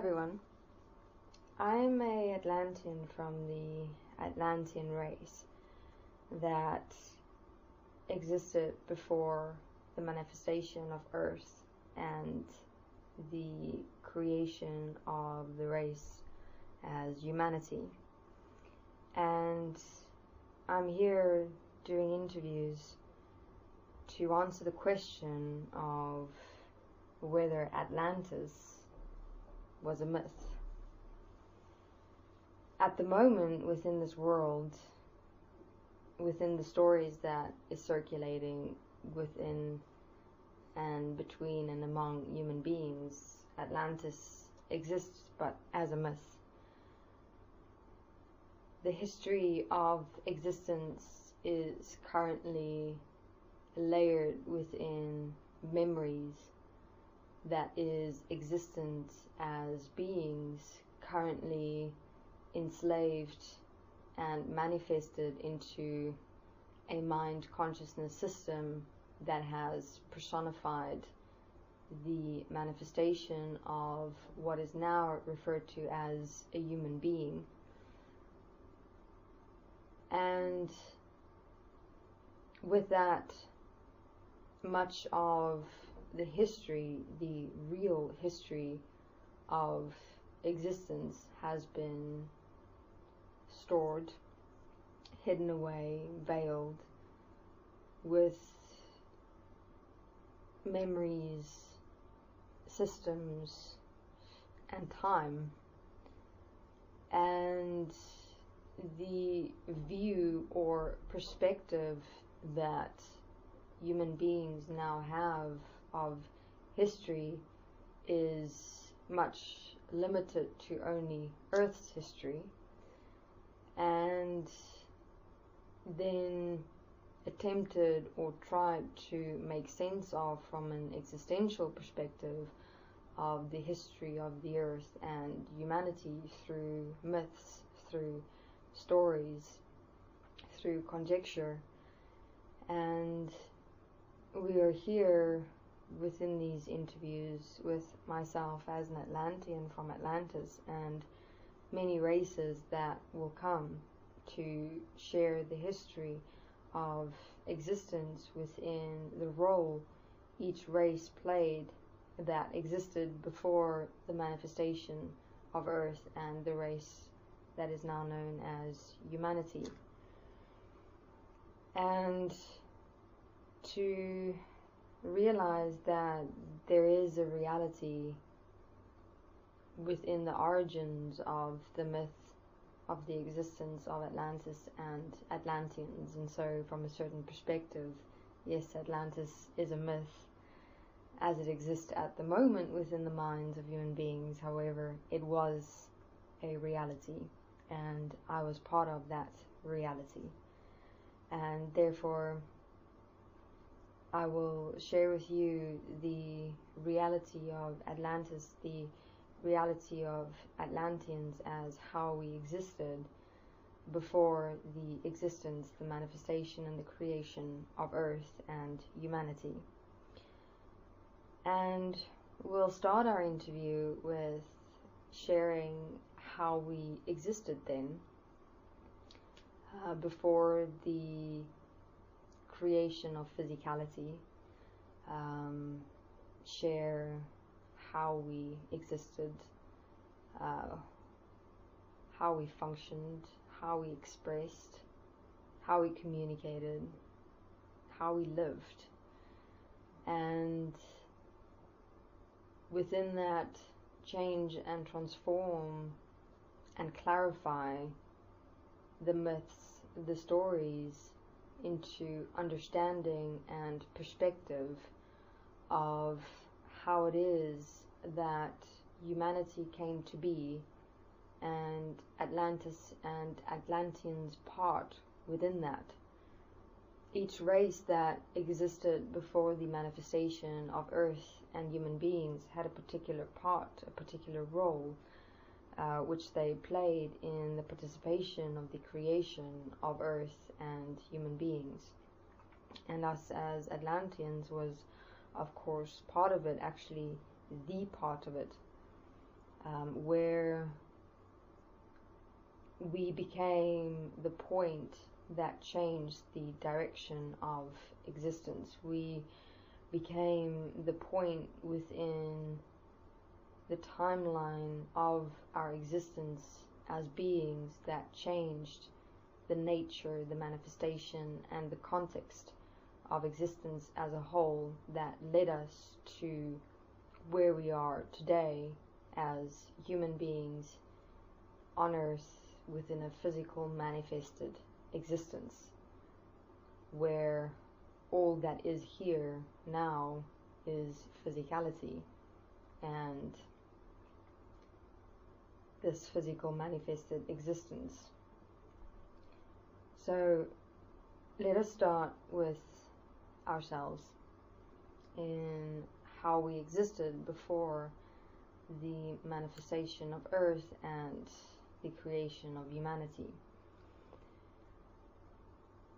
everyone. I'm a Atlantean from the Atlantean race that existed before the manifestation of Earth and the creation of the race as humanity. And I'm here doing interviews to answer the question of whether Atlantis was a myth. At the moment, within this world, within the stories that is circulating within and between and among human beings, Atlantis exists but as a myth. The history of existence is currently layered within memories that is existent as beings currently enslaved and manifested into a mind consciousness system that has personified the manifestation of what is now referred to as a human being. And with that, much of the history, the real history of existence, has been stored, hidden away, veiled with memories, systems, and time. And the view or perspective that human beings now have of history is much limited to only Earth's history, and then attempted or tried to make sense of from an existential perspective of the history of the Earth and humanity through myths, through stories, through conjecture. And we are here within these interviews with myself as an Atlantean from Atlantis and many races that will come to share the history of existence within the role each race played that existed before the manifestation of Earth and the race that is now known as humanity. And to realize that there is a reality within the origins of the myth of the existence of Atlantis and Atlanteans. And so from a certain perspective, yes, Atlantis is a myth as it exists at the moment within the minds of human beings. However, it was a reality, and I was part of that reality. And therefore, I will share with you the reality of Atlantis, the reality of Atlanteans as how we existed before the existence, the manifestation and the creation of Earth and humanity. And we'll start our interview with sharing how we existed then, before the creation of physicality, share how we existed, how we functioned, how we expressed, how we communicated, how we lived. And within that, change and transform and clarify the myths, the stories, into understanding and perspective of how it is that humanity came to be, and Atlantis and Atlanteans part within that. Each race that existed before the manifestation of Earth and human beings had a particular part, a particular role, which they played in the participation of the creation of Earth and human beings. And us as Atlanteans was, of course, part of it, actually the part of it. where we became the point that changed the direction of existence. We became the point within the timeline of our existence as beings that changed the nature, the manifestation, and the context of existence as a whole, that led us to where we are today as human beings on Earth within a physical manifested existence, where all that is here now is physicality, and this physical manifested existence. So let us start with ourselves in how we existed before the manifestation of Earth and the creation of humanity.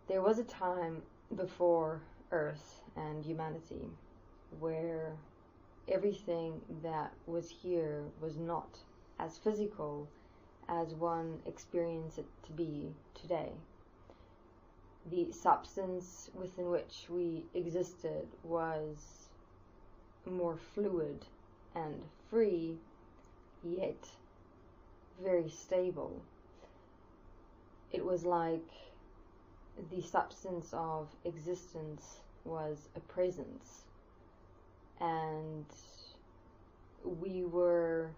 There was a time before Earth and humanity where everything that was here was not as physical as one experiences it to be today. The substance within which we existed was more fluid and free, yet very stable. It was like the substance of existence was a presence, and we were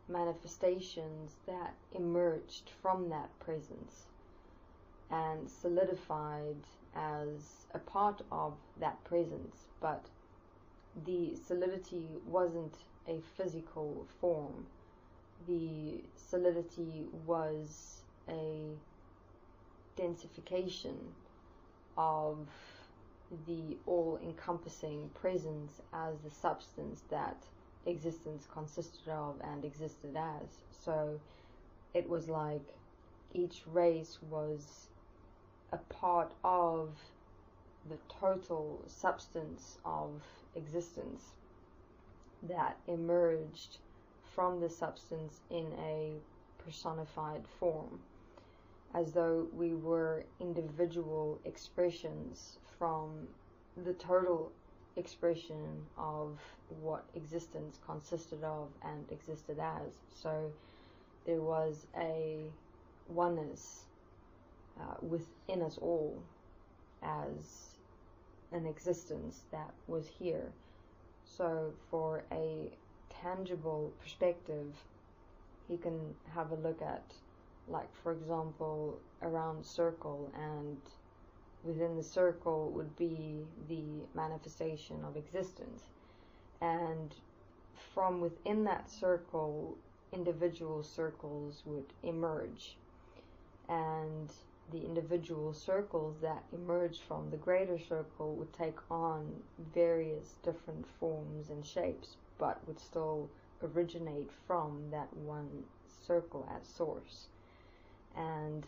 manifestations that emerged from that presence and solidified as a part of that presence, but the solidity wasn't a physical form. The solidity was a densification of the all-encompassing presence as the substance that existence consisted of and existed as. So it was like each race was a part of the total substance of existence that emerged from the substance in a personified form, as though we were individual expressions from the total expression of what existence consisted of and existed as. So there was a oneness within us all as an existence that was here. So for a tangible perspective, you can have a look at, like, for example, a round circle, and within the circle would be the manifestation of existence, and from within that circle individual circles would emerge, and the individual circles that emerged from the greater circle would take on various different forms and shapes, but would still originate from that one circle as source. And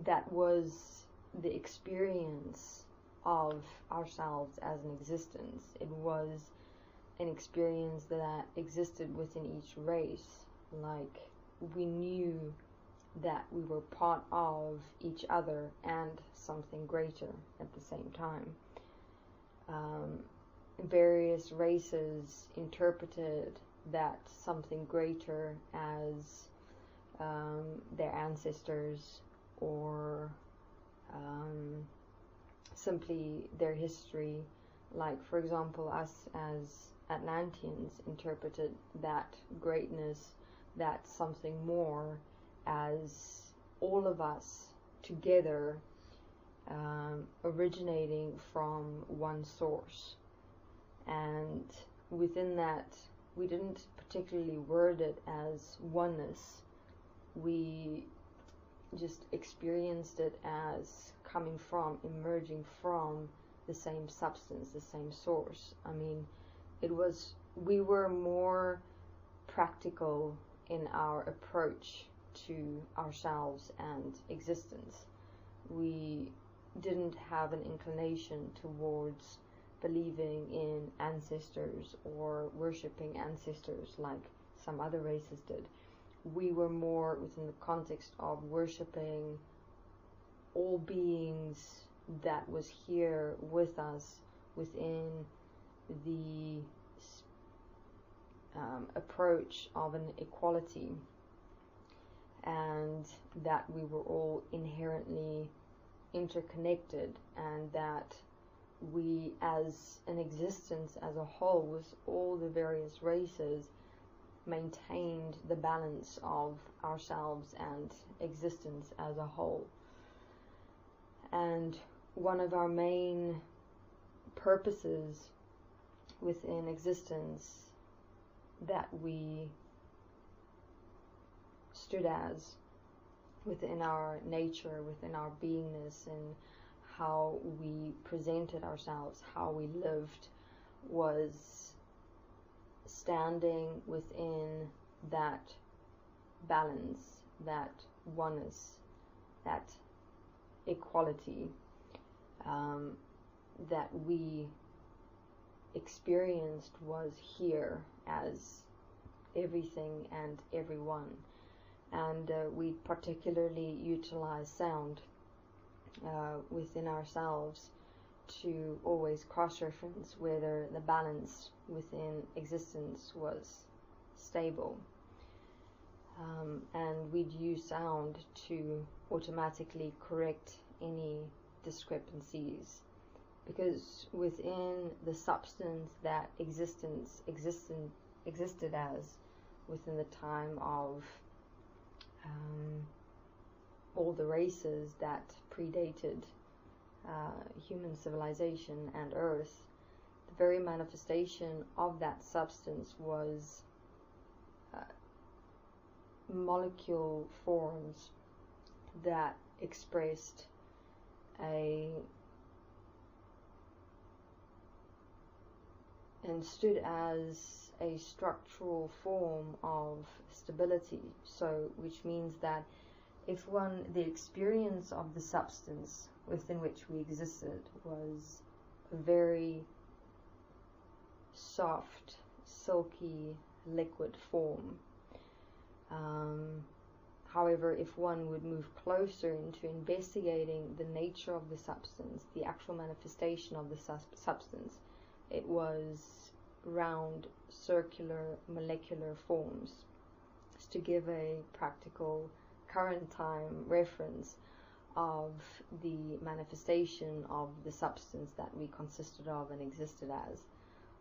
that was the experience of ourselves as an existence. It was an experience that existed within each race. Like, we knew that we were part of each other and something greater at the same time. Various races interpreted that something greater as their ancestors, or simply their history. Like, for example, us as Atlanteans interpreted that greatness, that something more, as all of us together originating from one source. And within that, we didn't particularly word it as oneness. We just experienced it as coming from, emerging from the same substance, the same source. I mean, we were more practical in our approach to ourselves and existence. We didn't have an inclination towards believing in ancestors or worshipping ancestors like some other races did. We were more within the context of worshipping all beings that was here with us within the approach of an equality, and that we were all inherently interconnected, and that we as an existence as a whole with all the various races maintained the balance of ourselves and existence as a whole. And one of our main purposes within existence that we stood as within our nature, within our beingness, and how we presented ourselves, how we lived, was standing within that balance, that oneness, that equality that we experienced was here as everything and everyone. And we particularly utilize sound within ourselves to always cross-reference whether the balance within existence was stable. And we'd use sound to automatically correct any discrepancies, because within the substance that existed as within the time of all the races that predated human civilization and Earth, the very manifestation of that substance was molecule forms that expressed and stood as a structural form of stability. So, which means that if the experience of the substance within which we existed was a very soft, silky, liquid form, however, if one would move closer into investigating the nature of the substance, the actual manifestation of the substance, it was round, circular, molecular forms. To give a practical current time reference of the manifestation of the substance that we consisted of and existed as.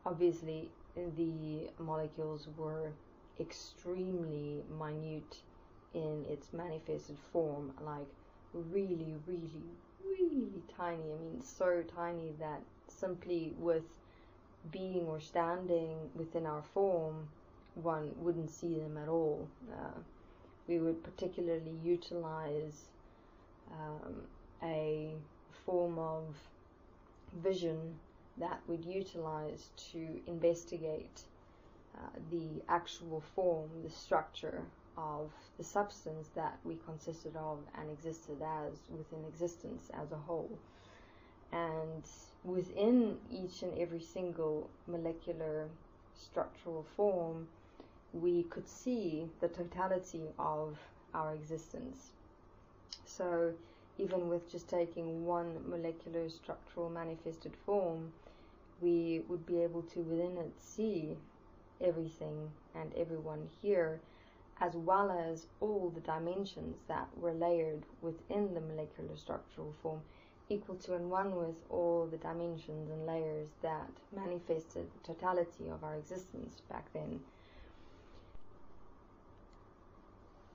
Obviously, the molecules were extremely minute in its manifested form, like really, really, really tiny. I mean, so tiny that simply with being or standing within our form, one wouldn't see them at all. We would particularly utilize a form of vision that we'd utilize to investigate the actual form, the structure of the substance that we consisted of and existed as within existence as a whole. And within each and every single molecular structural form, we could see the totality of our existence. So even with just taking one molecular structural manifested form, we would be able to within it see everything and everyone here, as well as all the dimensions that were layered within the molecular structural form, equal to and one with all the dimensions and layers that manifested the totality of our existence back then.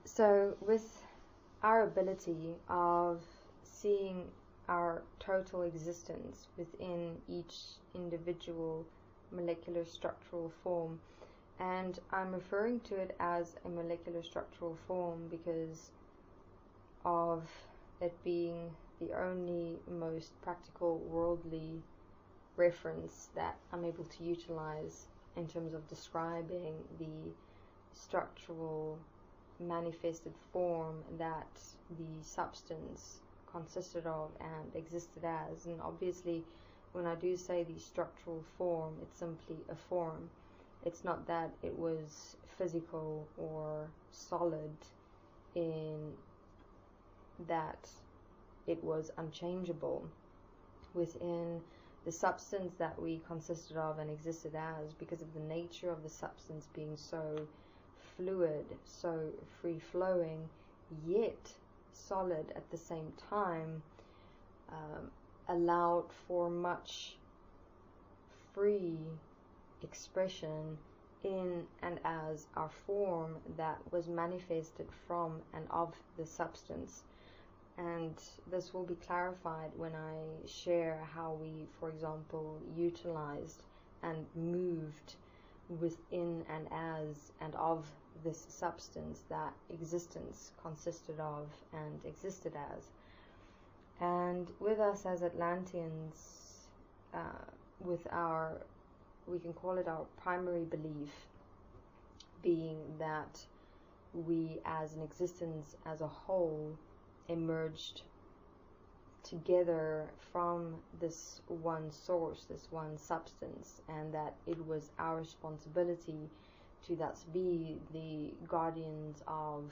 So with our ability of seeing our total existence within each individual molecular structural form, and I'm referring to it as a molecular structural form because of it being the only most practical worldly reference that I'm able to utilize in terms of describing the structural manifested form that the substance consisted of and existed as. And obviously when I do say the structural form, it's simply a form. It's not that it was physical or solid in that it was unchangeable within the substance that we consisted of and existed as, because of the nature of the substance being so fluid, so free-flowing, yet solid at the same time, allowed for much free expression in and as our form that was manifested from and of the substance. And this will be clarified when I share how we, for example, utilized and moved within and as and of this substance that existence consisted of and existed as. And with us as Atlanteans, with our, we can call it our primary belief, being that we as an existence as a whole emerged together from this one source, this one substance, and that it was our responsibility to thus be the guardians of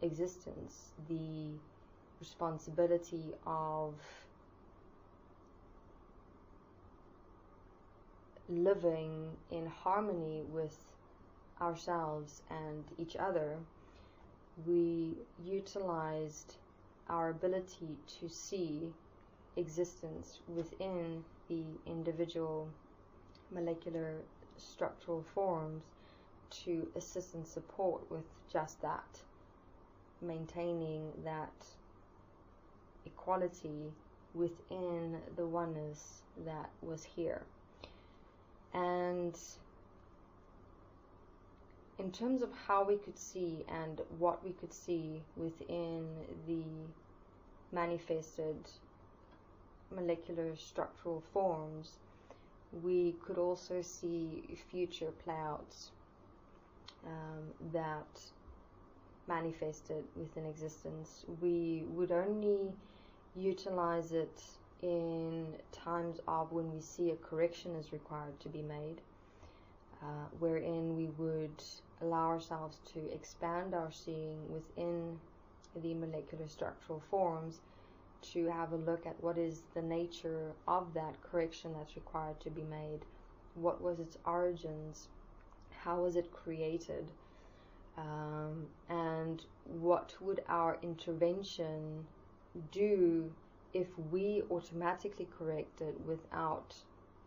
existence, the responsibility of living in harmony with ourselves and each other. We utilized our ability to see existence within the individual molecular structural forms to assist and support with just that, maintaining that equality within the oneness that was here. And in terms of how we could see and what we could see within the manifested molecular structural forms, we could also see future play-outs that manifested within existence. We would only utilize it in times of when we see a correction is required to be made, wherein we would allow ourselves to expand our seeing within the molecular structural forms to have a look at what is the nature of that correction that's required to be made, what was its origins, how was it created, and what would our intervention do if we automatically correct it without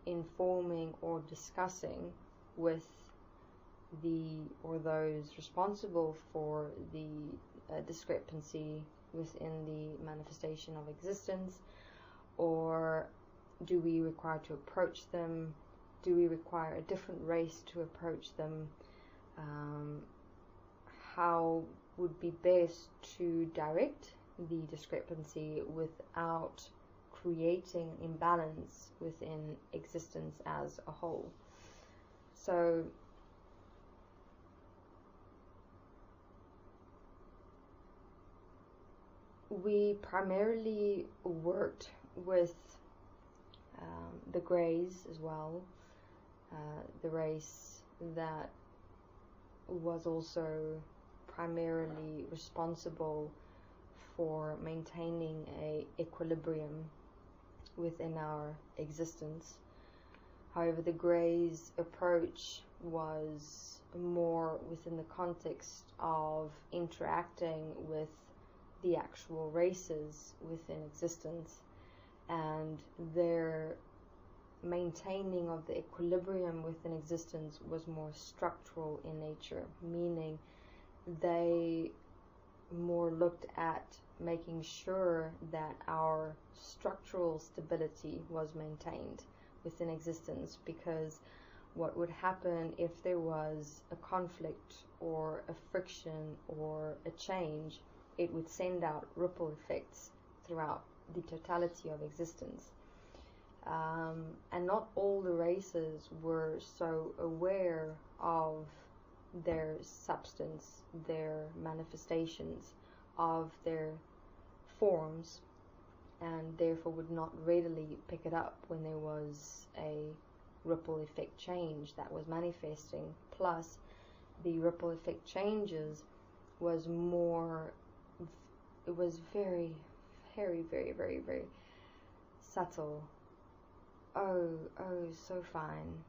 informing or discussing with the or those responsible for the discrepancy within the manifestation of existence? Or do we require to approach them? Do we require a different race to approach them? How would be best to direct the discrepancy without creating imbalance within existence as a whole? So we primarily worked with the Greys as well, the race that was also primarily responsible for maintaining a equilibrium within our existence. However, the Greys' approach was more within the context of interacting with the actual races within existence, and their maintaining of the equilibrium within existence was more structural in nature, meaning they more looked at making sure that our structural stability was maintained within existence, because what would happen if there was a conflict or a friction or a change, it would send out ripple effects throughout the totality of existence. And not all the races were so aware of their substance, their manifestations of their forms, and therefore would not readily pick it up when there was a ripple effect change that was manifesting, plus the ripple effect changes was more, it was very, very, very, very, very subtle. Oh, so fine,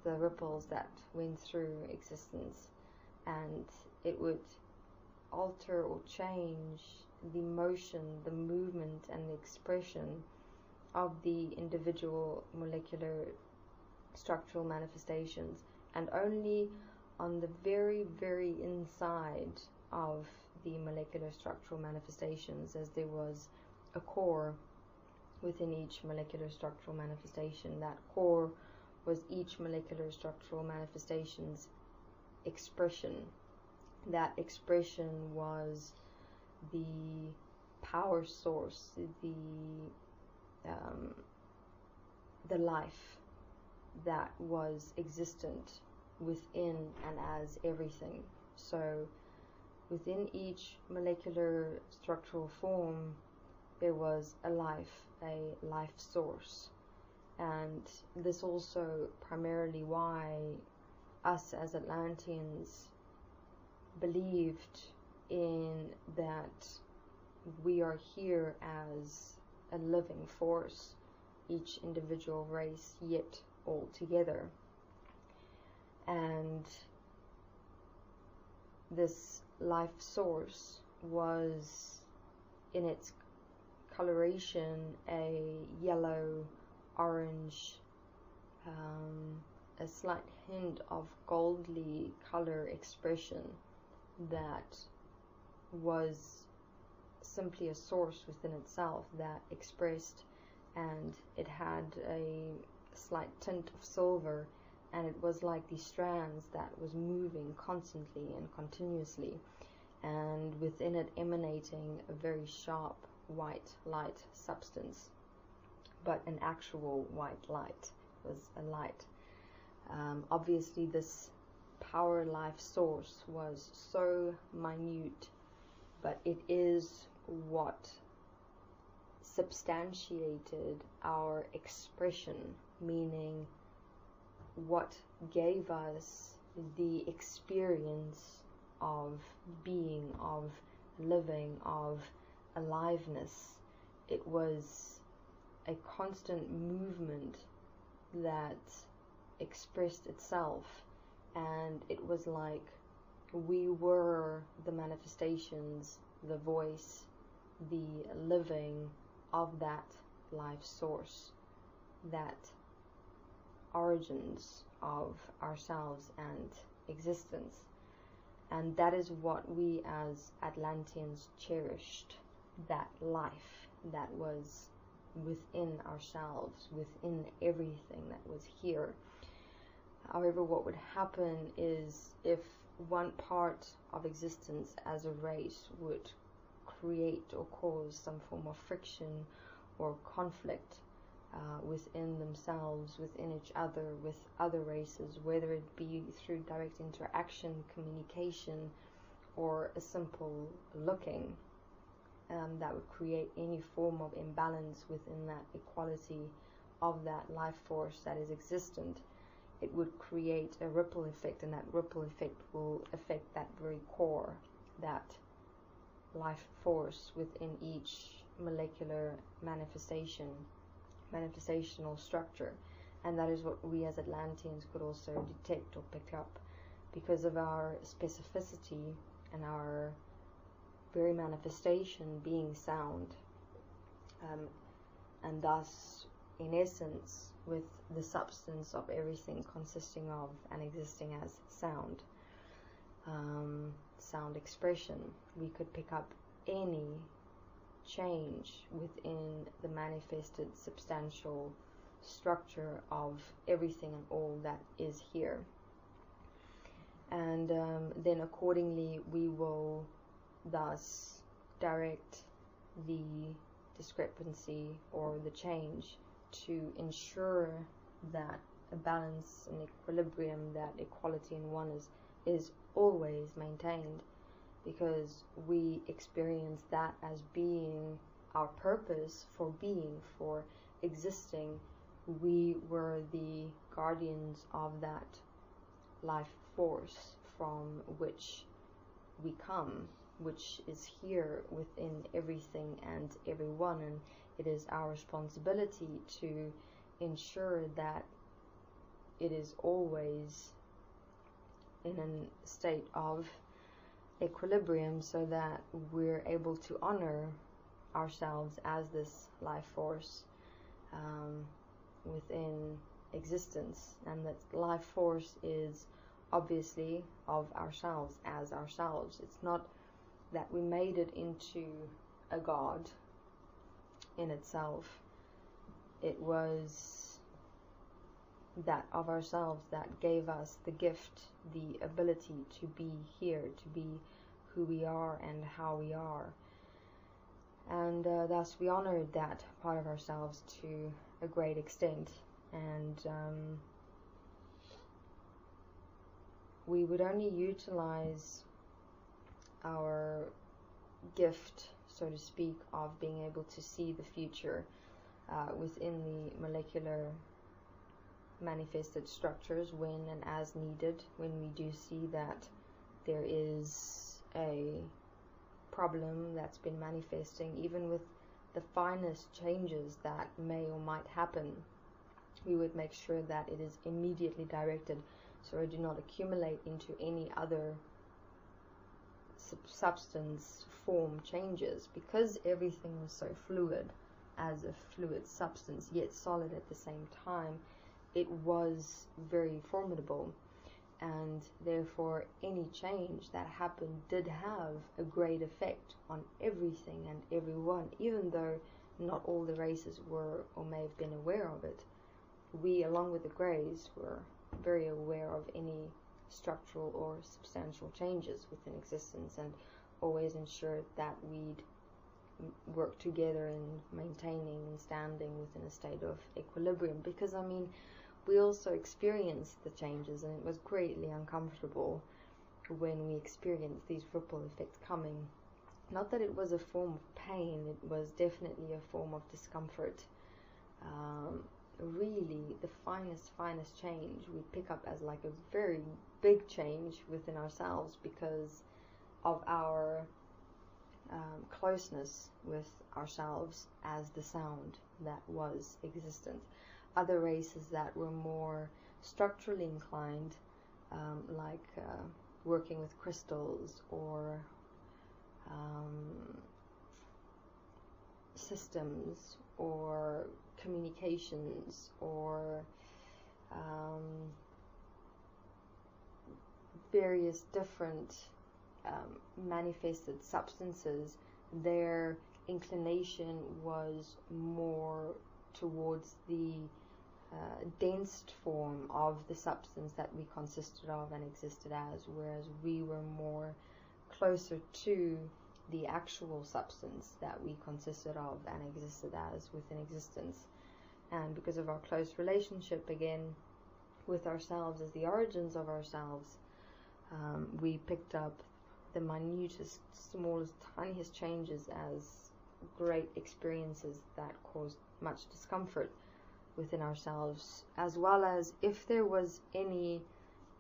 the ripples that went through existence, and it would alter or change the motion, the movement, and the expression of the individual molecular structural manifestations, and only on the very, very inside of the molecular structural manifestations, as there was a core within each molecular structural manifestation. That core was each molecular structural manifestation's expression. That expression was the power source, the life that was existent within and as everything. So within each molecular structural form there was a life source. And this also primarily why us as Atlanteans believed in that we are here as a living force, each individual race, yet all together. And this life source was, in its coloration, a yellow, orange, a slight hint of goldly color expression that was simply a source within itself that expressed, and it had a slight tint of silver, and it was like these strands that was moving constantly and continuously, and within it emanating a very sharp white light substance, but an actual white light. It was a light. Obviously this power life source was so minute, but it is what substantiated our expression, meaning what gave us the experience of being, of living, of aliveness. It was a constant movement that expressed itself, and it was like we were the manifestations, the voice, the living of that life source, that origins of ourselves and existence. And that is what we as Atlanteans cherished, that life that was within ourselves, within everything that was here. However, what would happen is if one part of existence as a race would create or cause some form of friction or conflict within themselves, within each other, with other races, whether it be through direct interaction, communication, or a simple looking, that would create any form of imbalance within that equality of that life force that is existent. It would create a ripple effect, and that ripple effect will affect that very core, that life force within each molecular manifestational structure. And that is what we as Atlanteans could also detect or pick up, because of our specificity and our very manifestation being sound, and thus in essence with the substance of everything consisting of and existing as sound, sound expression. We could pick up any change within the manifested substantial structure of everything and all that is here, and then accordingly we will thus direct the discrepancy or the change to ensure that a balance and equilibrium, that equality in oneness is always maintained, because we experience that as being our purpose for being, for existing, we were the guardians of that life force from which we come, which is here within everything and everyone, and it is our responsibility to ensure that it is always in a state of equilibrium, so that we're able to honor ourselves as this life force within existence, and that life force is obviously of ourselves as ourselves. It's not that we made it into a god in itself. It was that of ourselves that gave us the gift, the ability to be here, to be who we are and how we are. And thus we honored that part of ourselves to a great extent. And we would only utilize our gift, so to speak, of being able to see the future within the molecular manifested structures when and as needed, when we do see that there is a problem that's been manifesting, even with the finest changes that may or might happen. We would make sure that it is immediately directed, so it do not accumulate into any other substance form changes, because everything was so fluid, as a fluid substance yet solid at the same time. It was very formidable, and therefore any change that happened did have a great effect on everything and everyone, even though not all the races were or may have been aware of it. We, along with the Greys, were very aware of any structural or substantial changes within existence, and always ensured that we'd work together in maintaining and standing within a state of equilibrium, because we also experienced the changes, and it was greatly uncomfortable when we experienced these ripple effects coming. Not that it was a form of pain, it was definitely a form of discomfort. Really, the finest change we pick up as like a very big change within ourselves, because of our closeness with ourselves as the sound that was existent. Other races that were more structurally inclined, like working with crystals or systems or communications or various different manifested substances, their inclination was more towards the dense form of the substance that we consisted of and existed as, whereas we were more closer to the actual substance that we consisted of and existed as within existence. And because of our close relationship again with ourselves as the origins of ourselves, we picked up the minutest, smallest, tiniest changes as great experiences that caused much discomfort within ourselves, as well as if there was any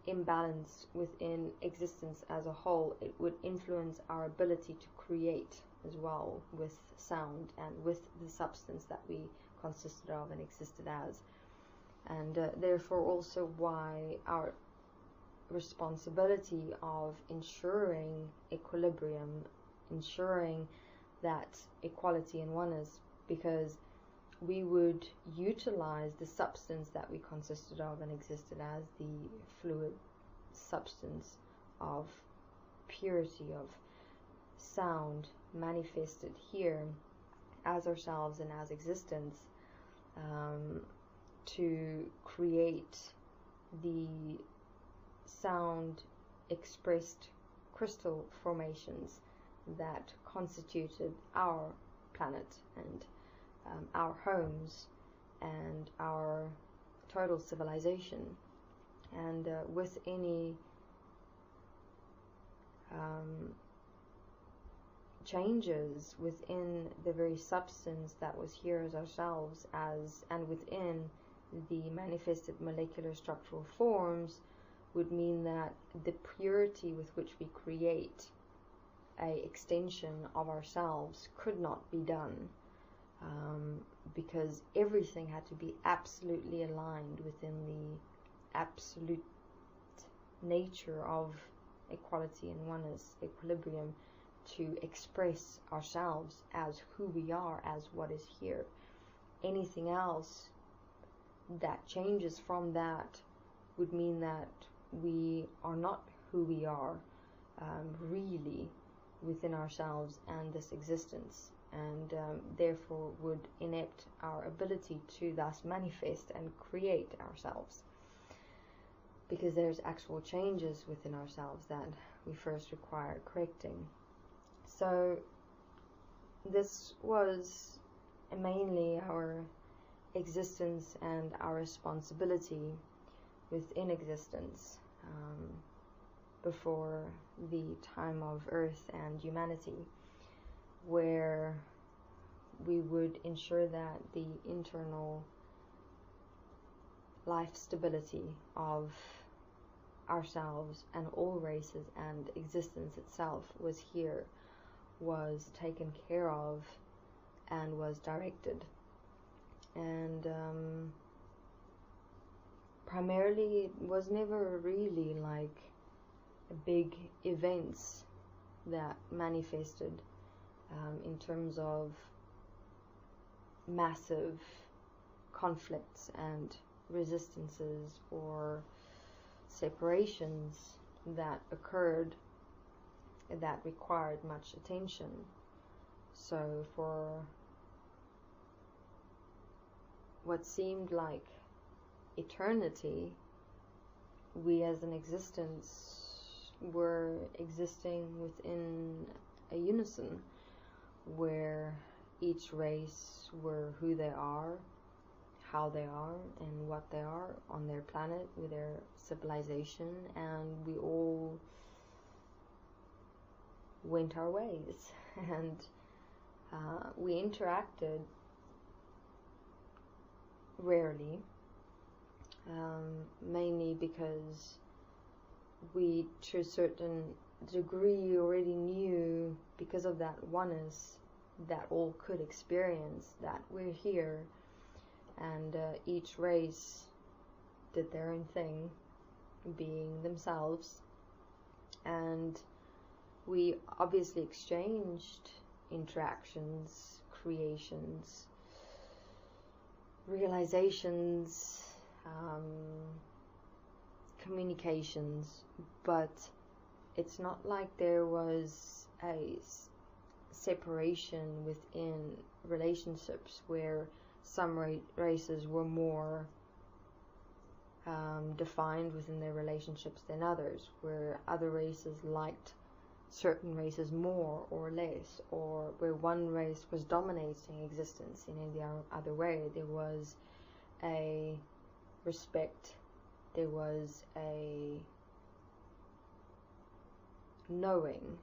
imbalance within existence as a whole, it would influence our ability to create as well with sound and with the substance that we consisted of and existed as. And therefore also why our responsibility of ensuring equilibrium, ensuring that equality and oneness, because we would utilize the substance that we consisted of and existed as, the fluid substance of purity of sound manifested here as ourselves and as existence, to create the sound expressed crystal formations that constituted our planet and our homes and our total civilization. And with any changes within the very substance that was here as ourselves, and within the manifested molecular structural forms would mean that the purity with which we create a extension of ourselves could not be done, because everything had to be absolutely aligned within the absolute nature of equality and oneness, equilibrium, to express ourselves as who we are, as what is here. Anything else that changes from that would mean that we are not who we are really within ourselves and this existence, and therefore would inept our ability to thus manifest and create ourselves, because there's actual changes within ourselves that we first require correcting. So this was mainly our existence and our responsibility within existence before the time of Earth and humanity, where we would ensure that the internal life stability of ourselves and all races and existence itself was taken care of and was directed. And primarily it was never really like big events that manifested in terms of massive conflicts and resistances or separations that occurred that required much attention. So for what seemed like eternity, we as an existence were existing within a unison, where each race were who they are, how they are, and what they are on their planet with their civilization, and we all went our ways. And we interacted rarely, mainly because we, to a certain degree, already knew, because of that oneness that all could experience, that we're here, and each race did their own thing, being themselves, and we obviously exchanged interactions, creations, realizations, communications, but it's not like there was a separation within relationships where some races were more defined within their relationships than others, where other races liked certain races more or less, or where one race was dominating existence in any other way. There was a respect, there was a knowing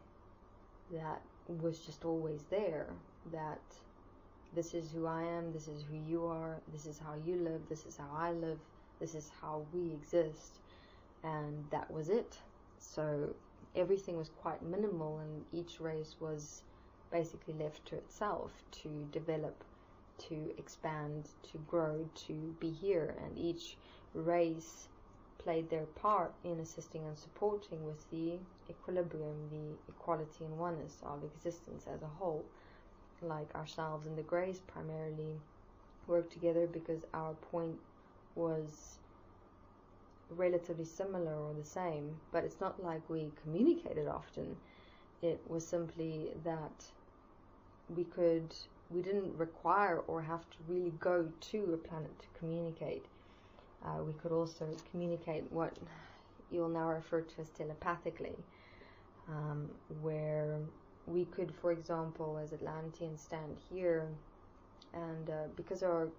that was just always there, that this is who I am, this is who you are, this is how you live, this is how I live, this is how we exist, and that was it. So everything was quite minimal, and each race was basically left to itself to develop, to expand, to grow, to be here, and each race played their part in assisting and supporting with the equilibrium, the equality and oneness of existence as a whole. Like ourselves and the Greys primarily worked together because our point was relatively similar or the same, but it's not like we communicated often. It was simply that we didn't require or have to really go to a planet to communicate. We could also communicate what you'll now refer to as telepathically, where we could, for example, as Atlanteans, stand here, and because our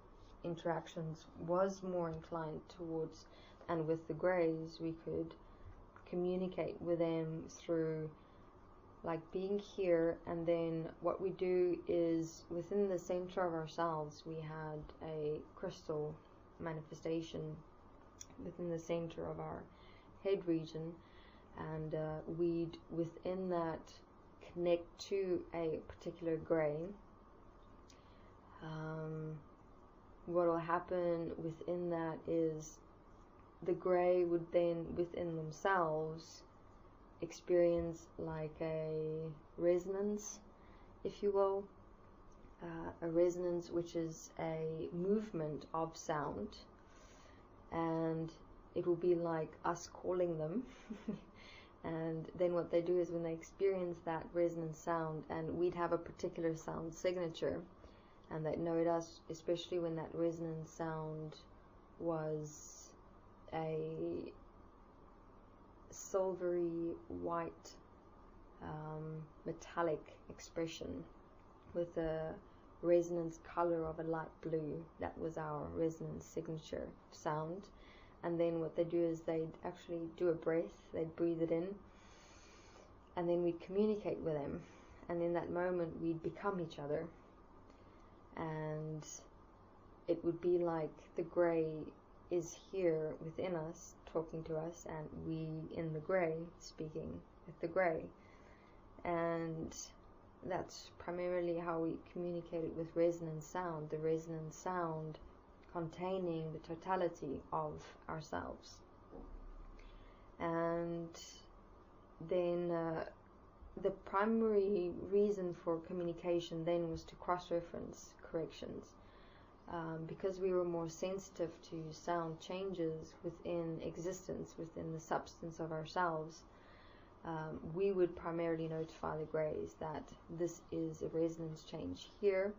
interactions was more inclined towards and with the Greys, we could communicate with them through like being here, and then what we do is within the center of ourselves we had a crystal manifestation within the center of our head region, and we'd within that connect to a particular gray. What will happen within that is the gray would then within themselves experience like a resonance, if you will, a resonance which is a movement of sound, and it will be like us calling them. And then what they do is when they experience that resonant sound, and we'd have a particular sound signature, and they'd know it us, especially when that resonant sound was a silvery white metallic expression with a resonance color of a light blue. That was our resonance signature sound. And then what they do is they'd actually do a breath, they'd breathe it in, and then we'd communicate with them, and in that moment we'd become each other, and it would be like the gray is here within us talking to us, and we in the gray speaking with the gray. And that's primarily how we communicated with resonant sound, the resonant sound containing the totality of ourselves. And then the primary reason for communication then was to cross-reference corrections, because we were more sensitive to sound changes within existence, within the substance of ourselves. We would primarily notify the grays that this is a resonance change here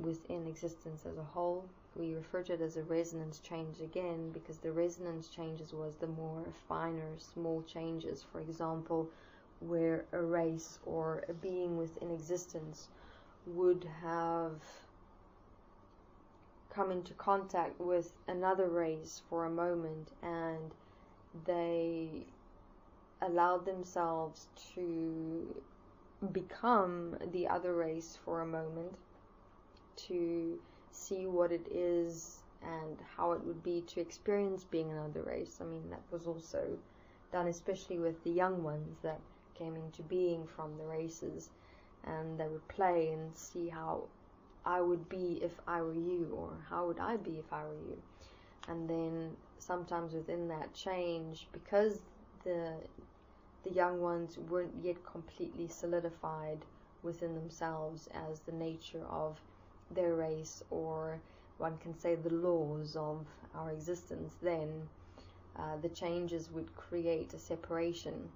within existence as a whole. We refer to it as a resonance change again because the resonance changes was the more finer, small changes. For example, where a race or a being within existence would have come into contact with another race for a moment, and they allowed themselves to become the other race for a moment, to see what it is and how it would be to experience being another race. I mean, that was also done especially with the young ones that came into being from the races, and they would play and see how I would be if I were you, or how would I be if I were you. And then sometimes within that change, because the young ones weren't yet completely solidified within themselves as the nature of their race, or one can say the laws of our existence, then the changes would create a separation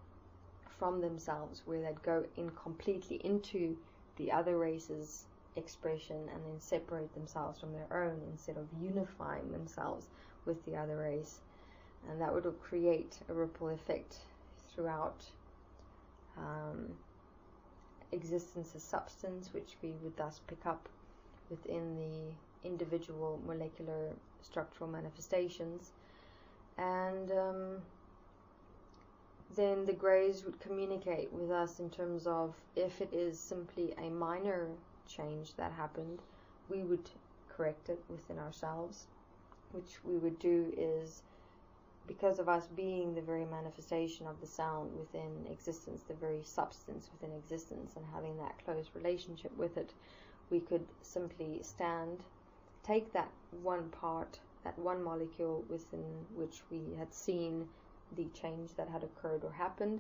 from themselves, where they'd go in completely into the other race's expression and then separate themselves from their own instead of unifying themselves with the other race. And that would create a ripple effect throughout existence as substance, which we would thus pick up within the individual molecular structural manifestations. And then the grays would communicate with us in terms of, if it is simply a minor change that happened, we would correct it within ourselves, which we would do is, because of us being the very manifestation of the sound within existence, the very substance within existence, and having that close relationship with it, we could simply take that one part, that one molecule within which we had seen the change that had occurred or happened,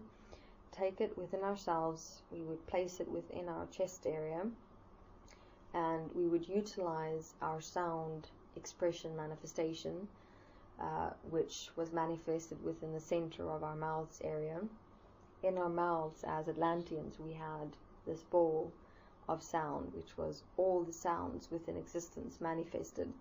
take it within ourselves, we would place it within our chest area, and we would utilize our sound expression manifestation, which was manifested within the center of our mouths area. In our mouths, as Atlanteans, we had this ball of sound, which was all the sounds within existence manifested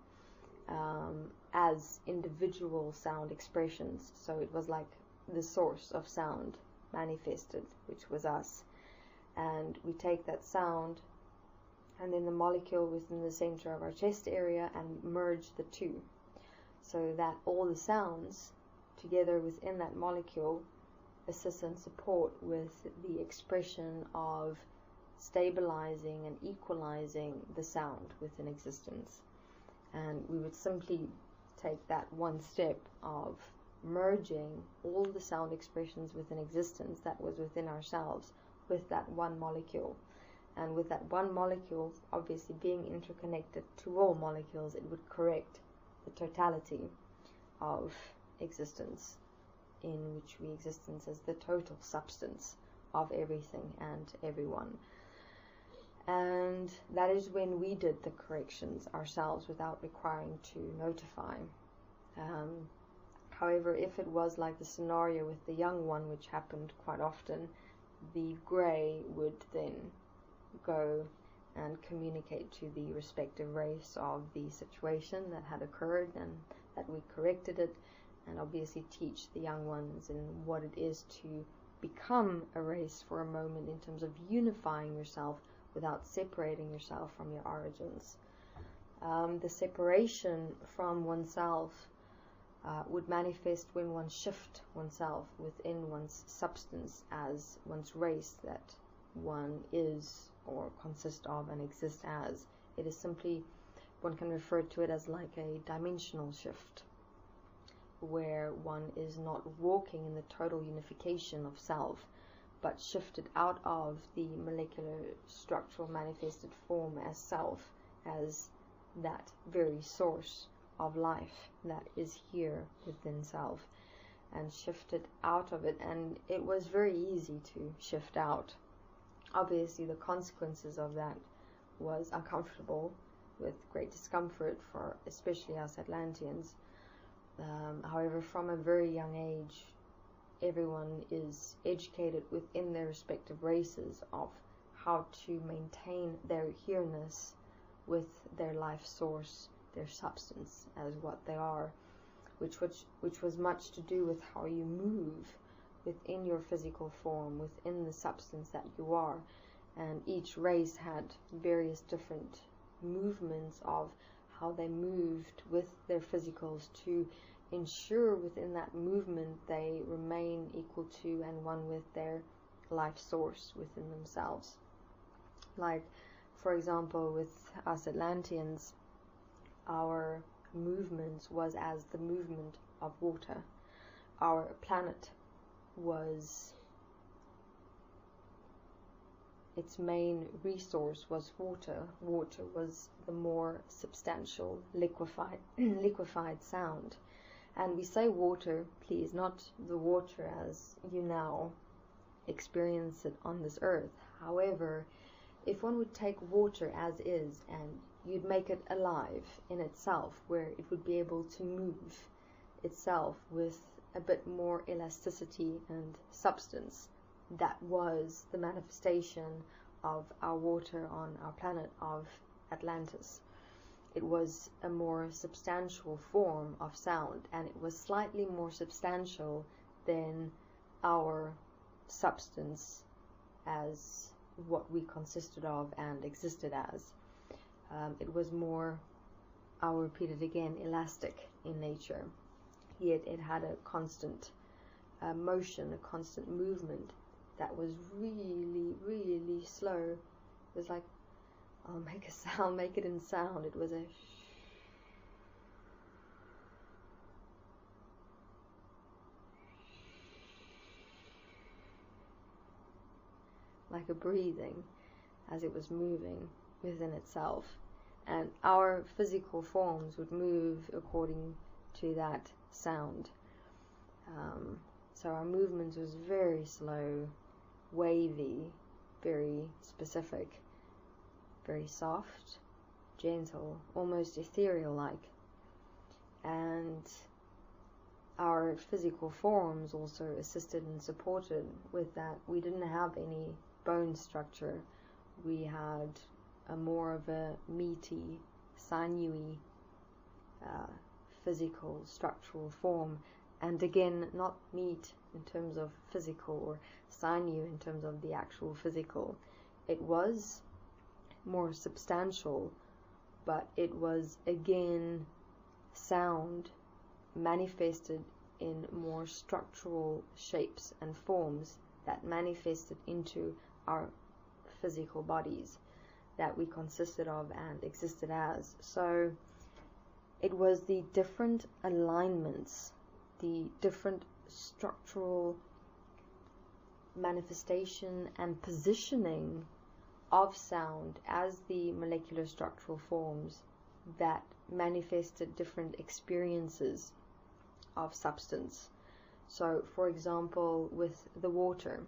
as individual sound expressions. So it was like the source of sound manifested, which was us. And we take that sound and then the molecule within the center of our chest area and merge the two, so that all the sounds together within that molecule assist and support with the expression of stabilizing and equalizing the sound within existence. And we would simply take that one step of merging all the sound expressions within existence that was within ourselves with that one molecule. And with that one molecule obviously being interconnected to all molecules, it would correct the totality of existence, in which we existence as the total substance of everything and everyone. And that is when we did the corrections ourselves without requiring to notify. However, if it was like the scenario with the young one, which happened quite often, the grey would then go and communicate to the respective race of the situation that had occurred and that we corrected it, and obviously teach the young ones in what it is to become a race for a moment in terms of unifying yourself without separating yourself from your origins. The separation from oneself would manifest when one shift oneself within one's substance as one's race that one is or consists of and exists as. It is simply, one can refer to it as like a dimensional shift, where one is not walking in the total unification of self, but shifted out of the molecular structural manifested form as self, as that very source of life that is here within self, and shifted out of it. And it was very easy to shift out. Obviously the consequences of that was uncomfortable, with great discomfort for especially us Atlanteans. However, from a very young age, everyone is educated within their respective races of how to maintain their here-ness with their life source, their substance as what they are, which was much to do with how you move within your physical form, within the substance that you are. And each race had various different movements of how they moved with their physicals to ensure within that movement they remain equal to and one with their life source within themselves. Like, for example, with us Atlanteans, our movements was as the movement of water. Our planet was, its main resource was water. Water was the more substantial liquefied sound. And we say water, please, not the water as you now experience it on this earth. However, if one would take water as is and you'd make it alive in itself, where it would be able to move itself with a bit more elasticity and substance, that was the manifestation of our water on our planet of Atlantis. It was a more substantial form of sound, and it was slightly more substantial than our substance as what we consisted of and existed as. It was more, I'll repeat it again, elastic in nature, yet it had a constant motion, a constant movement that was really, really slow. It was like, I'll make a sound, make it in sound. It was a like a breathing as it was moving within itself. And our physical forms would move according to that sound. So our movements was very slow, wavy, very specific, very soft, gentle, almost ethereal-like. And our physical forms also assisted and supported with that. We didn't have any bone structure. We had a more of a meaty, sinewy, physical, structural form. And again, not meat in terms of physical or sinew in terms of the actual physical. It was more substantial, but it was again sound manifested in more structural shapes and forms that manifested into our physical bodies that we consisted of and existed as. So it was the different alignments, the different structural manifestation and positioning of sound as the molecular structural forms that manifested different experiences of substance. So, for example, with the water,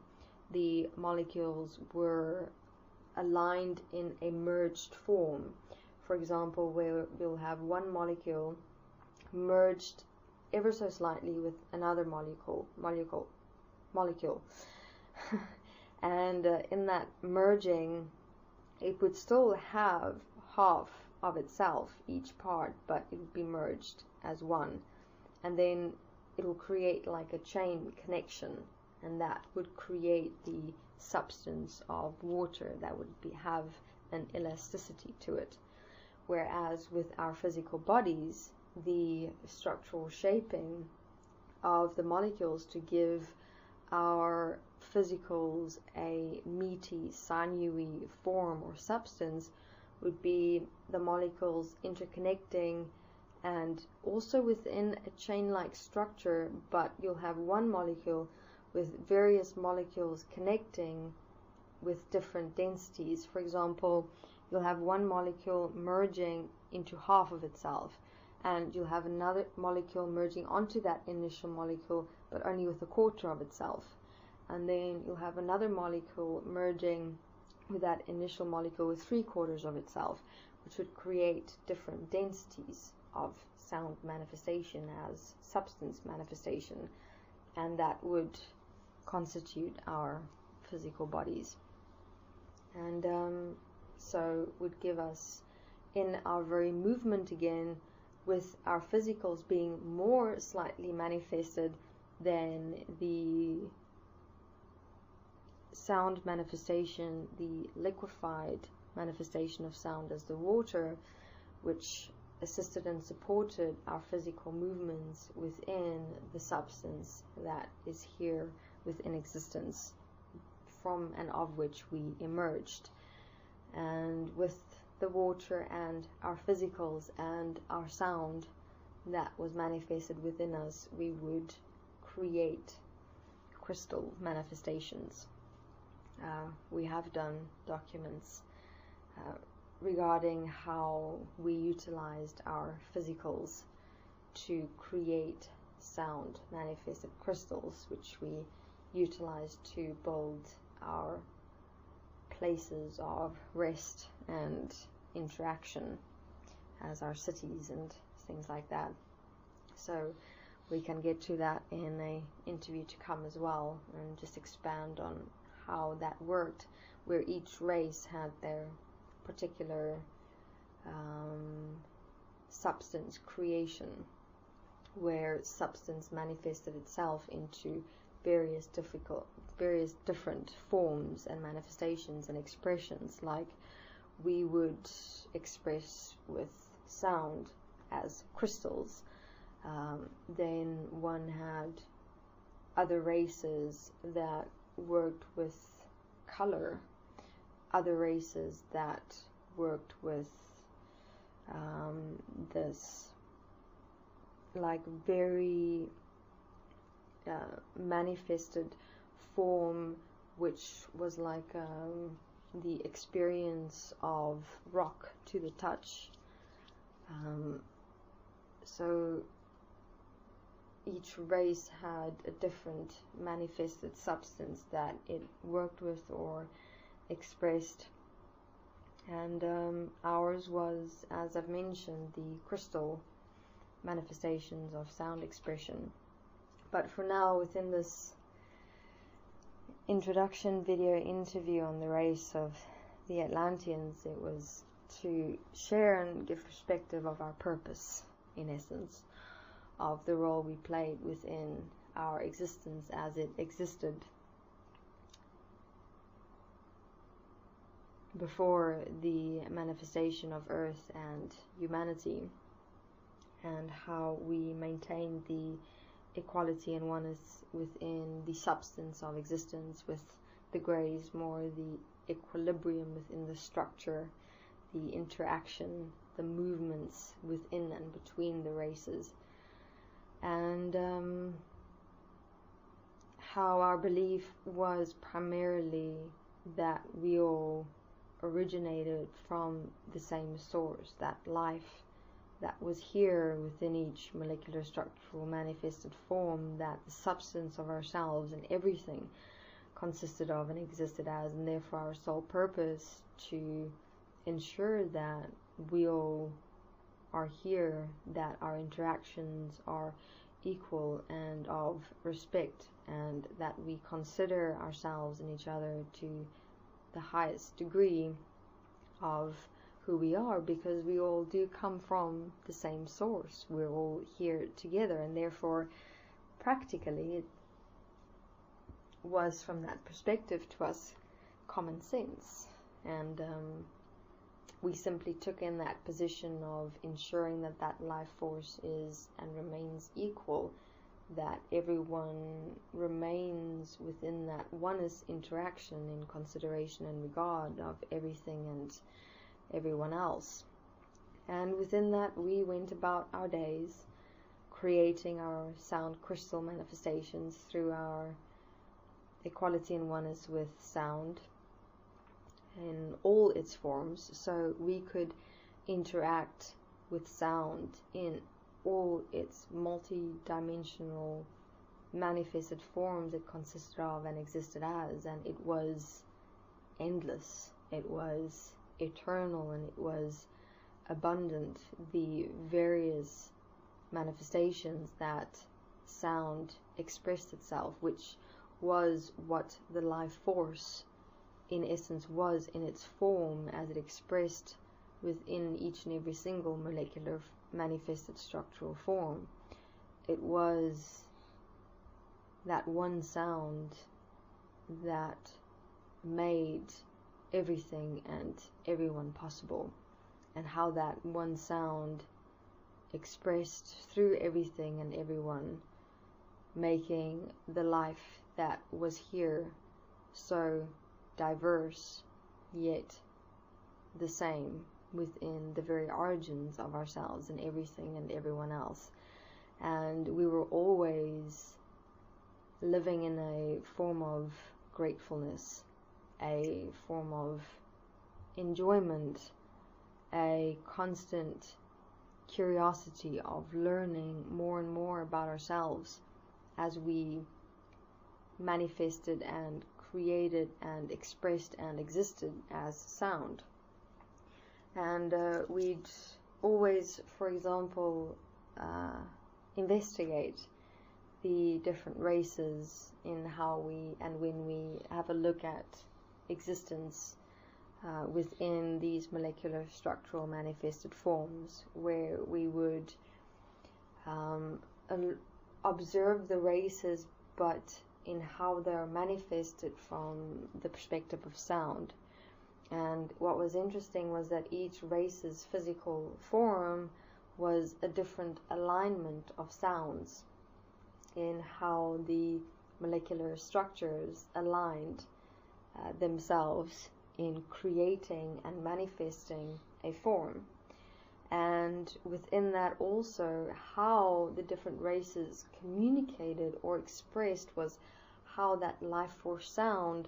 the molecules were aligned in a merged form. For example, where we'll have one molecule merged ever so slightly with another molecule. And in that merging, it would still have half of itself, each part, but it would be merged as one. And then it will create like a chain connection, and that would create the substance of water that would have an elasticity to it. Whereas with our physical bodies, the structural shaping of the molecules to give our physicals a meaty, sinewy form or substance would be the molecules interconnecting, and also within a chain-like structure, but you'll have one molecule with various molecules connecting with different densities. For example, you'll have one molecule merging into half of itself, and you'll have another molecule merging onto that initial molecule, but only with a quarter of itself. And then you'll have another molecule merging with that initial molecule with 3/4 of itself, which would create different densities of sound manifestation as substance manifestation, and that would constitute our physical bodies. And so would give us, in our very movement again, with our physicals being more slightly manifested than the sound manifestation, the liquefied manifestation of sound as the water, which assisted and supported our physical movements within the substance that is here within existence, from and of which we emerged. And with the water and our physicals and our sound that was manifested within us, we would create crystal manifestations. We have done documents regarding how we utilized our physicals to create sound manifested crystals, which we utilized to build our places of rest and interaction as our cities and things like that. So we can get to that in an interview to come as well, and just expand on how that worked, where each race had their particular substance creation, where substance manifested itself into various different forms and manifestations and expressions, like we would express with sound as crystals. Then one had other races that worked with color, other races that worked with this like very manifested form, which was like the experience of rock to the touch. So each race had a different manifested substance that it worked with or expressed, and ours was, as I've mentioned, the crystal manifestations of sound expression. But for now, within this introduction video interview on the race of the Atlanteans, it was to share and give perspective of our purpose, in essence, of the role we played within our existence as it existed before the manifestation of Earth and humanity, and how we maintained the equality and oneness within the substance of existence, with the greys more the equilibrium within the structure, the interaction, the movements within and between the races, and how our belief was primarily that we all originated from the same source, that life that was here within each molecular structural manifested form, that the substance of ourselves and everything consisted of and existed as, and therefore our sole purpose to ensure that we all are here, that our interactions are equal and of respect, and that we consider ourselves and each other to the highest degree of who we are, because we all do come from the same source. We're all here together, and therefore practically it was, from that perspective, to us common sense, and we simply took in that position of ensuring that that life force is and remains equal, that everyone remains within that oneness interaction in consideration and regard of everything and everyone else. And within that we went about our days, creating our sound crystal manifestations through our equality and oneness with sound in all its forms, so we could interact with sound in all its multi-dimensional manifested forms it consisted of and existed as, and it was endless, it was eternal, and it was abundant, the various manifestations that sound expressed itself, which was what the life force in essence was in its form as it expressed within each and every single molecular manifested structural form. It was that one sound that made everything and everyone possible, and how that one sound expressed through everything and everyone, making the life that was here so diverse yet the same within the very origins of ourselves and everything and everyone else. And we were always living in a form of gratefulness, a form of enjoyment, a constant curiosity of learning more and more about ourselves as we manifested and created and expressed and existed as sound. And we'd always, for example, investigate the different races in how we and when we have a look at existence within these molecular structural manifested forms, where we would observe the races, but in how they're manifested from the perspective of sound. And what was interesting was that each race's physical form was a different alignment of sounds in how the molecular structures aligned themselves in creating and manifesting a form. And within that also, how the different races communicated or expressed was how that life force sound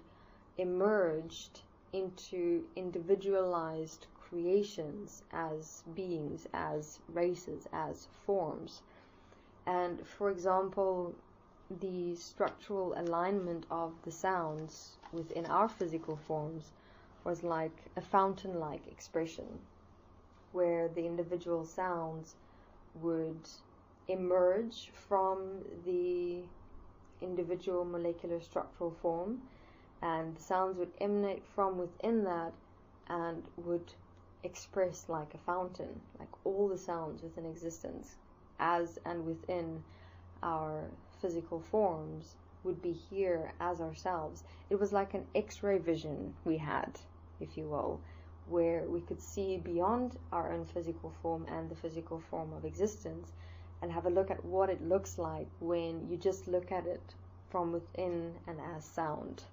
emerged into individualized creations as beings, as races, as forms. And for example, the structural alignment of the sounds within our physical forms was like a fountain-like expression, where the individual sounds would emerge from the individual molecular structural form, and the sounds would emanate from within that and would express like a fountain, like all the sounds within existence as and within our physical forms would be here as ourselves. It was like an X-ray vision we had, if you will, where we could see beyond our own physical form and the physical form of existence and have a look at what it looks like when you just look at it from within and as sound.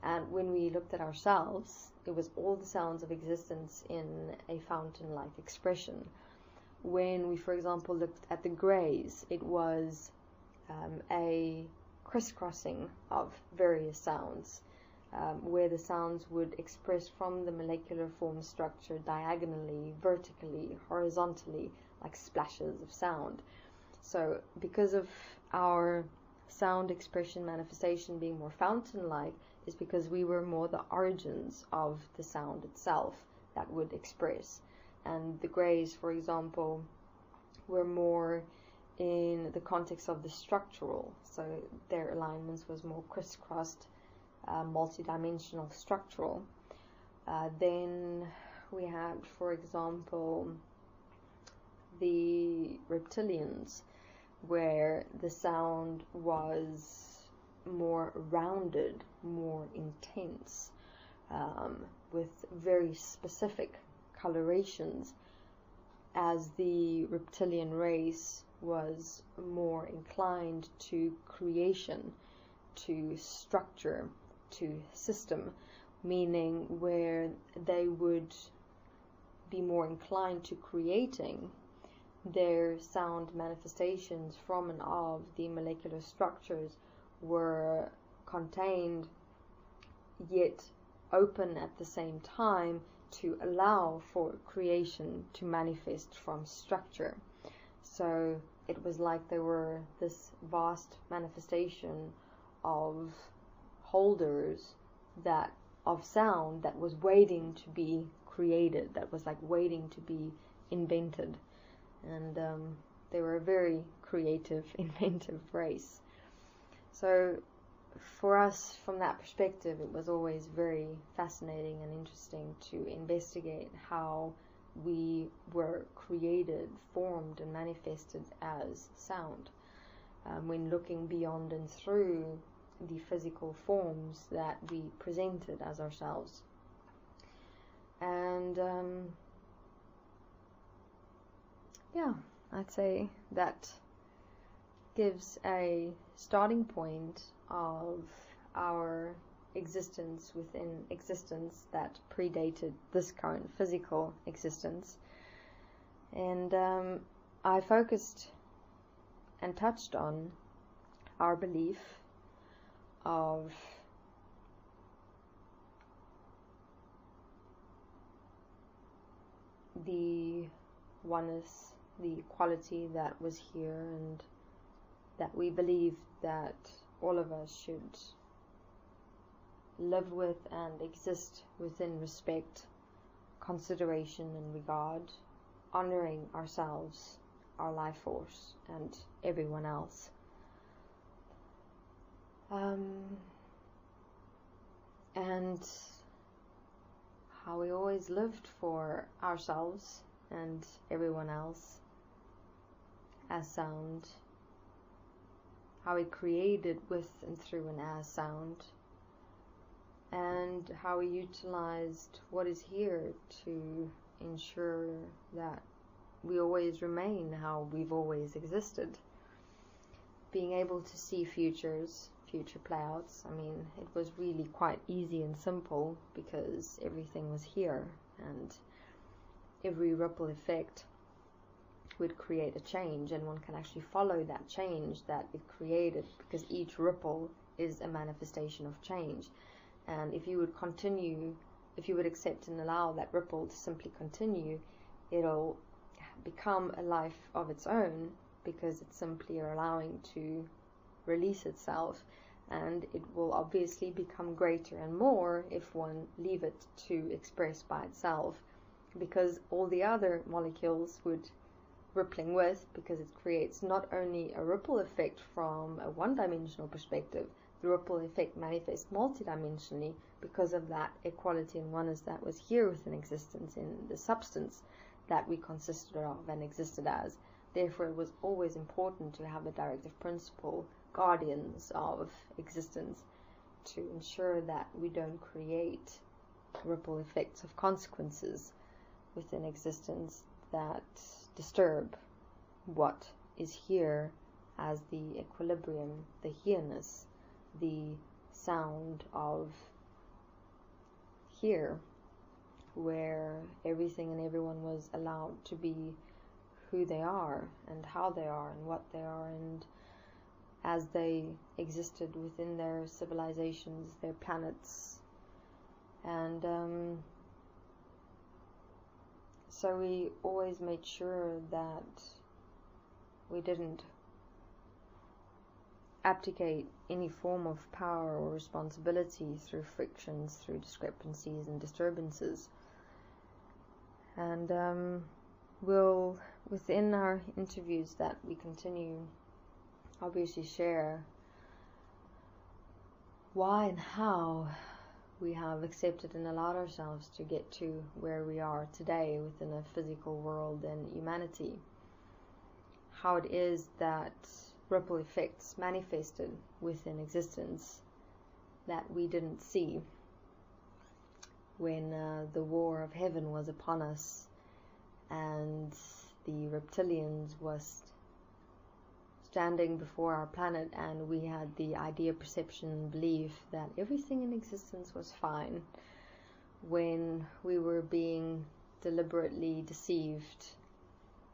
And when we looked at ourselves, it was all the sounds of existence in a fountain-like expression, when we, for example, looked at the greys, it was a crisscrossing of various sounds, where the sounds would express from the molecular form structure diagonally, vertically, horizontally, like splashes of sound. So because of our sound expression manifestation being more fountain-like, is because we were more the origins of the sound itself that would express. And the greys, for example, were more in the context of the structural, so their alignments was more crisscrossed, multi-dimensional structural. Then we had, for example, the reptilians, where the sound was more rounded, more intense, with very specific colorations, as the reptilian race was more inclined to creation, to structure, to system, meaning where they would be more inclined to creating. Their sound manifestations from and of the molecular structures were contained yet open at the same time to allow for creation to manifest from structure. So it was like there were this vast manifestation of holders that of sound that was waiting to be created, that was like waiting to be invented. And they were a very creative, inventive race. So for us, from that perspective, it was always very fascinating and interesting to investigate how we were created, formed, and manifested as sound, when looking beyond and through the physical forms that we presented as ourselves. And yeah, I'd say that gives a starting point of our existence within existence that predated this current physical existence. And I focused and touched on our belief of the oneness, the equality that was here, and that we believed that all of us should live with and exist within respect, consideration, and regard, honoring ourselves, our life force, and everyone else. And how we always lived for ourselves and everyone else as sound, how we created with and through and as sound, and how we utilized what is here to ensure that we always remain how we've always existed. Being able to see future playouts, I mean, it was really quite easy and simple because everything was here, and every ripple effect would create a change, and one can actually follow that change that it created, because each ripple is a manifestation of change. And if you would accept and allow that ripple to simply continue, it'll become a life of its own, because it's simply allowing to release itself, and it will obviously become greater and more if one leave it to express by itself, because all the other molecules would rippling with, because it creates not only a ripple effect from a one-dimensional perspective, the ripple effect manifests multidimensionally because of that equality and oneness that was here within existence in the substance that we consisted of and existed as. Therefore, it was always important to have a directive principle, guardians of existence, to ensure that we don't create ripple effects of consequences within existence that disturb what is here as the equilibrium, the here-ness, the sound of here, where everything and everyone was allowed to be who they are and how they are and what they are, and as they existed within their civilizations, their planets. And so we always made sure that we didn't abdicate any form of power or responsibility through frictions, through discrepancies and disturbances. And we'll, within our interviews that we continue, obviously share why and how we have accepted and allowed ourselves to get to where we are today within a physical world and humanity. How it is that ripple effects manifested within existence that we didn't see when the war of heaven was upon us and the reptilians was standing before our planet, and we had the idea, perception, belief that everything in existence was fine, when we were being deliberately deceived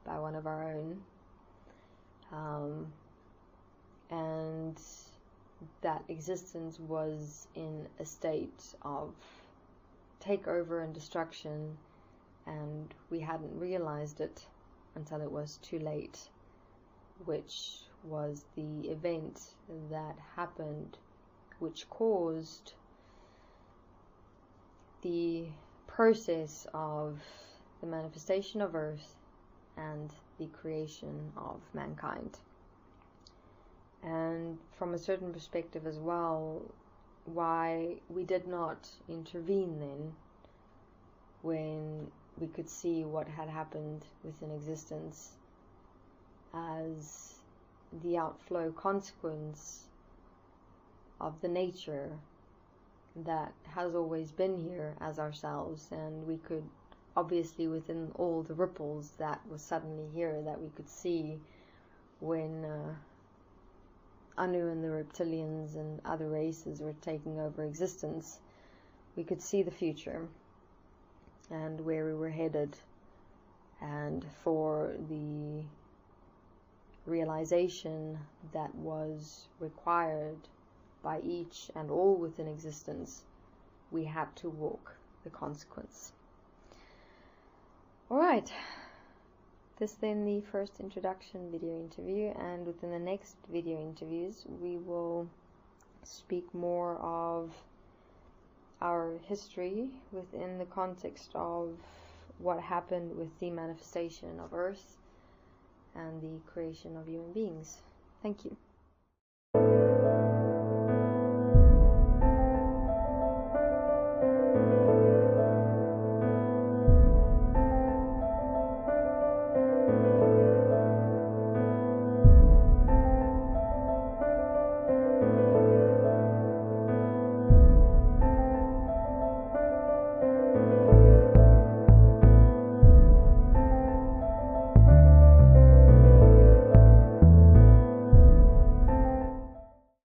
by one of our own, and that existence was in a state of takeover and destruction, and we hadn't realized it until it was too late, which was the event that happened, which caused the process of the manifestation of Earth and the creation of mankind. And from a certain perspective as well, why we did not intervene then when we could see what had happened within existence as the outflow consequence of the nature that has always been here as ourselves. And we could obviously, within all the ripples that was suddenly here, that we could see when Anu and the reptilians and other races were taking over existence, we could see the future and where we were headed, and for the realization that was required by each and all within existence, we had to walk the consequence. Alright, this then the first introduction video interview, and within the next video interviews we will speak more of our history within the context of what happened with the manifestation of Earth and the creation of human beings. Thank you.